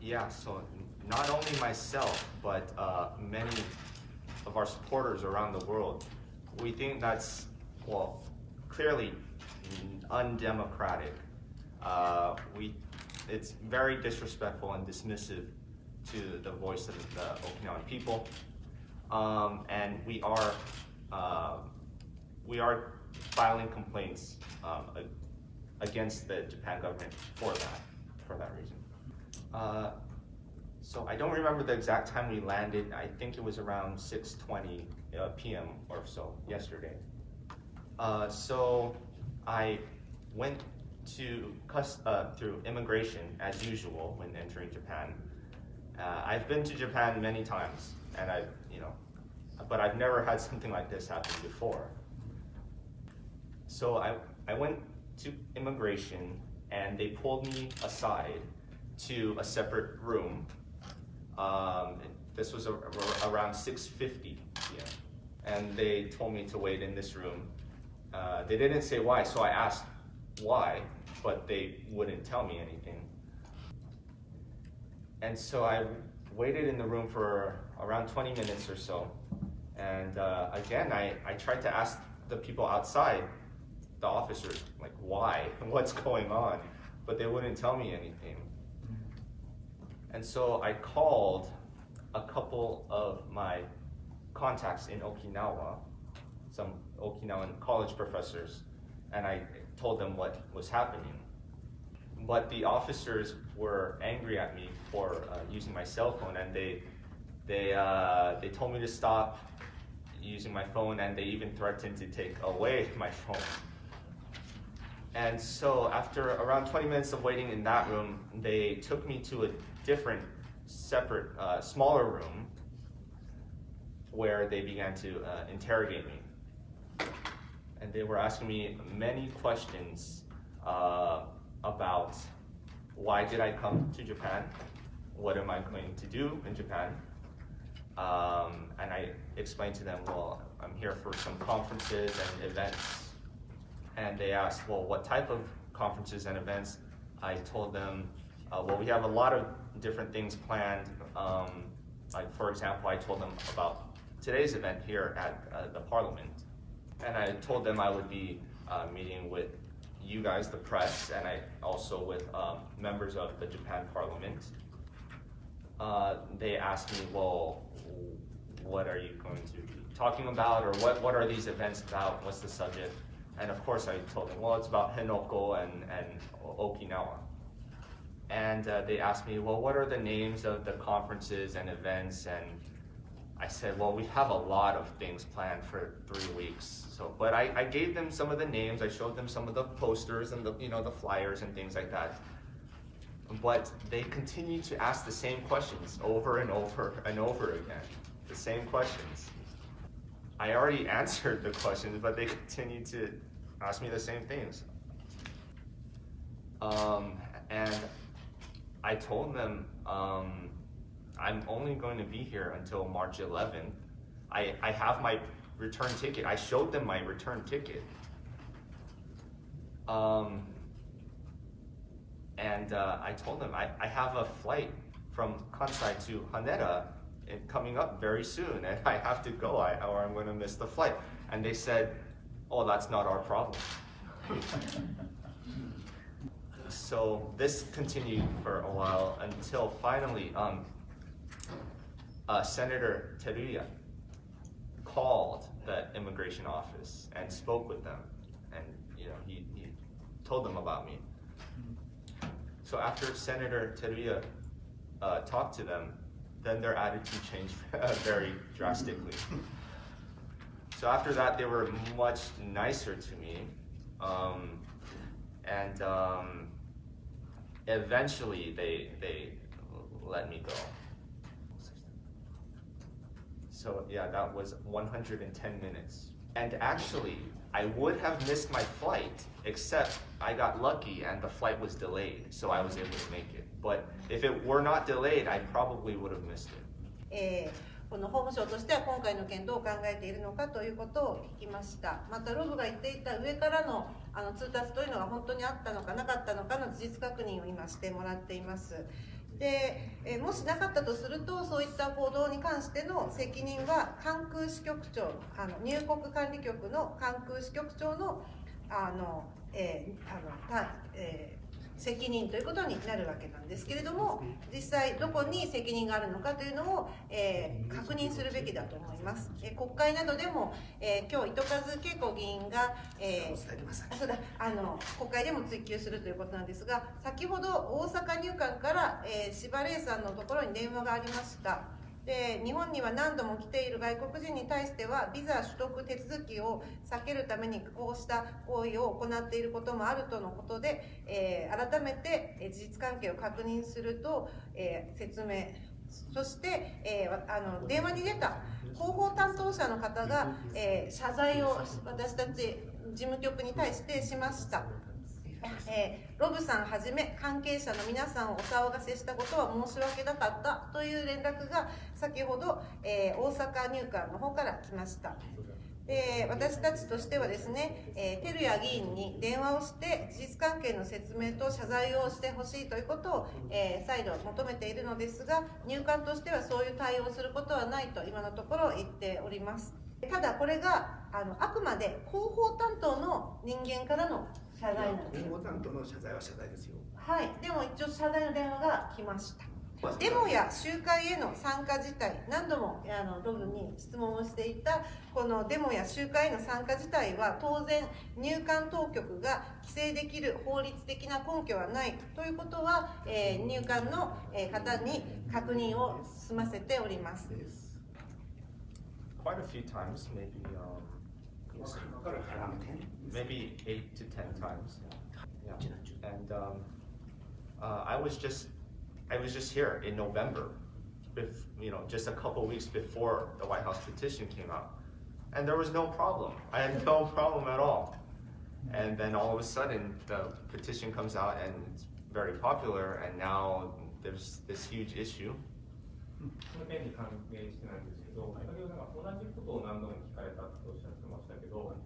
Yeah, so not only myself, but many of our supporters around the world, we think that's, well, clearly undemocratic. It's very disrespectful and dismissive to the voice of the Okinawan people, and we are filing complaints against the Japan government for that reason. So I don't remember the exact time we landed. I think it was around 6:20 p.m. or so yesterday. So I went through immigration as usual when entering Japan. I've been to Japan many times, and but I've never had something like this happen before. So I went to immigration, and they pulled me aside to a separate room. This was around 6:50 p.m. And they told me to wait in this room. They didn't say why, so I asked why, but they wouldn't tell me anything. And so I waited in the room for around 20 minutes or so. And again, I tried to ask the people outside, the officers, like why, what's going on, but they wouldn't tell me anything. And so I called a couple of my contacts in Okinawa, some Okinawan college professors, and I told them what was happening. But the officers were angry at me for using my cell phone, and they told me to stop using my phone, and they even threatened to take away my phone. And so after around 20 minutes of waiting in that room, they took me to a different, separate, smaller room where they began to interrogate me. And they were asking me many questions about why did I come to Japan? What am I going to do in Japan? And I explained to them, well, I'm here for some conferences and events. And they asked, well, what type of conferences and events? I told them, well, we have a lot of different things planned. Like, for example, I told them about today's event here at the Parliament. And I told them I would be meeting with you guys, the press, and also with members of the Japan Parliament. They asked me, well, what are you going to be talking about, or what are these events about? What's the subject? And of course I told them, well, it's about Henoko and Okinawa. And they asked me, well, what are the names of the conferences and events? And I said, well, we have a lot of things planned for 3 weeks. So, but I gave them some of the names. I showed them some of the posters and the flyers and things like that. But they continued to ask the same questions over and over and over again. The same questions. I already answered the questions, but they continued to ask me the same things. And I told them, I'm only going to be here until March 11th. I have my return ticket. I showed them my return ticket. And I told them I have a flight from Kansai to Haneda coming up very soon, and I have to go or I'm going to miss the flight. And they said, oh, that's not our problem. So this continued for a while until finally Senator Teruya called the immigration office and spoke with them, and he told them about me. So after Senator Teruya talked to them, then their attitude changed very drastically. So after that, they were much nicer to me, and eventually they let me go. So yeah, that was 110 minutes. And actually, I would have missed my flight, except I got lucky and the flight was delayed, so I was able to make it. But if it were not delayed, I probably would have missed it. この法務省としては今回の件どう考えているのかということを聞きました。またロブが言っていた上からの通達というのが本当にあったのかなかったのかの事実確認を今してもらっています。でもしなかったとすると、そういった行動に関しての責任は関空支局長、入国管理局の関空支局長の責任ということになるわけなんですけれども、実際どこに責任があるのかというのを、確認するべきだと思います。国会などでも、今日糸数恵子議員が、国会でも追及するということなんですが、先ほど大阪入管から、柴玲さんのところに電話がありました。で、日本には何度も来ている外国人に対してはビザ取得手続きを避けるためにこうした行為を行っていることもあるとのことで、改めて事実関係を確認すると、説明、そして、電話に出た広報担当者の方が、謝罪を私たち事務局に対してしました。ロブさんはじめ関係者の皆さんをお騒がせしたことは申し訳なかったという連絡が先ほど、大阪入管の方から来ました。で、私たちとしてはですね、照屋議員に電話をして事実関係の説明と謝罪をしてほしいということを、再度求めているのですが、入管としてはそういう対応をすることはないと今のところ言っております。ただこれがあくまで広報担当の人間からの謝罪なんです。広報担当の謝罪は謝罪ですよ。はい、でも一応謝罪の電話が来ました。デモや集会への参加自体、何度もロブに質問をしていたこのデモや集会への参加自体は当然入管当局が規制できる法律的な根拠はないということは、入管の方に確認を済ませております。Quite a few times, maybe 8 to 10 times. Yeah. And I was just here in November, just a couple weeks before the White House petition came out, and there was no problem. I had no problem at all. And then all of a sudden, the petition comes out, and it's very popular, and now there's this huge issue. この件に関連してなんですけど、先ほど同じことを何度も聞かれたとおっしゃってましたけど、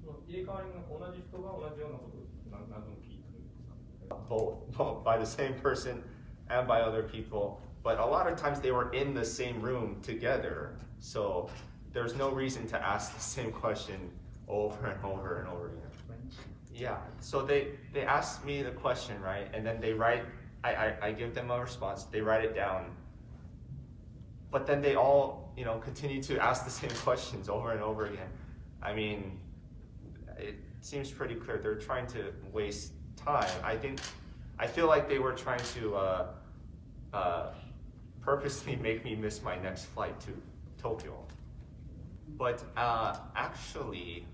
その入れ替わりの同じ人が同じようなことを何度も聞いてるんですか？ Both by the same person and by other people, but a lot of times they were in the same room together, so there's no reason to ask the same question over and over and over again. Yeah, so they ask me the question, right, and then they write, I give them a response, they write it down, but then they all, continue to ask the same questions over and over again. I mean, it seems pretty clear they're trying to waste time. I feel like they were trying to purposely make me miss my next flight to Tokyo. But actually,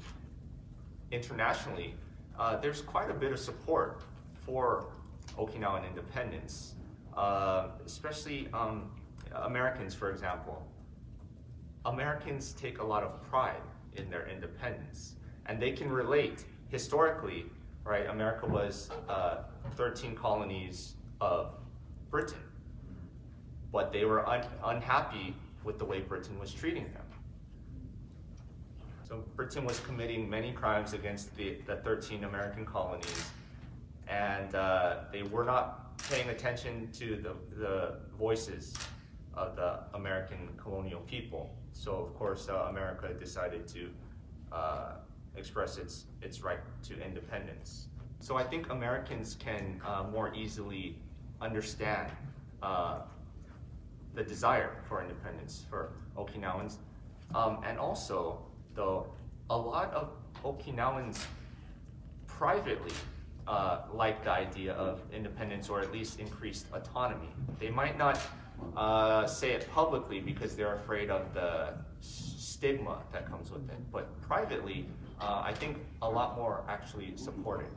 internationally, there's quite a bit of support for Okinawan independence, especially Americans, for example. Americans take a lot of pride in their independence, and they can relate historically, right? America was 13 colonies of Britain, but they were unhappy with the way Britain was treating them. So Britain was committing many crimes against the 13 American colonies, and they were not paying attention to the voices of the American colonial people. So of course America decided to express its right to independence. So I think Americans can more easily understand the desire for independence for Okinawans. And also, though, a lot of Okinawans privately like the idea of independence, or at least increased autonomy. They might not say it publicly because they're afraid of the stigma that comes with it, but privately, I think a lot more actually support it.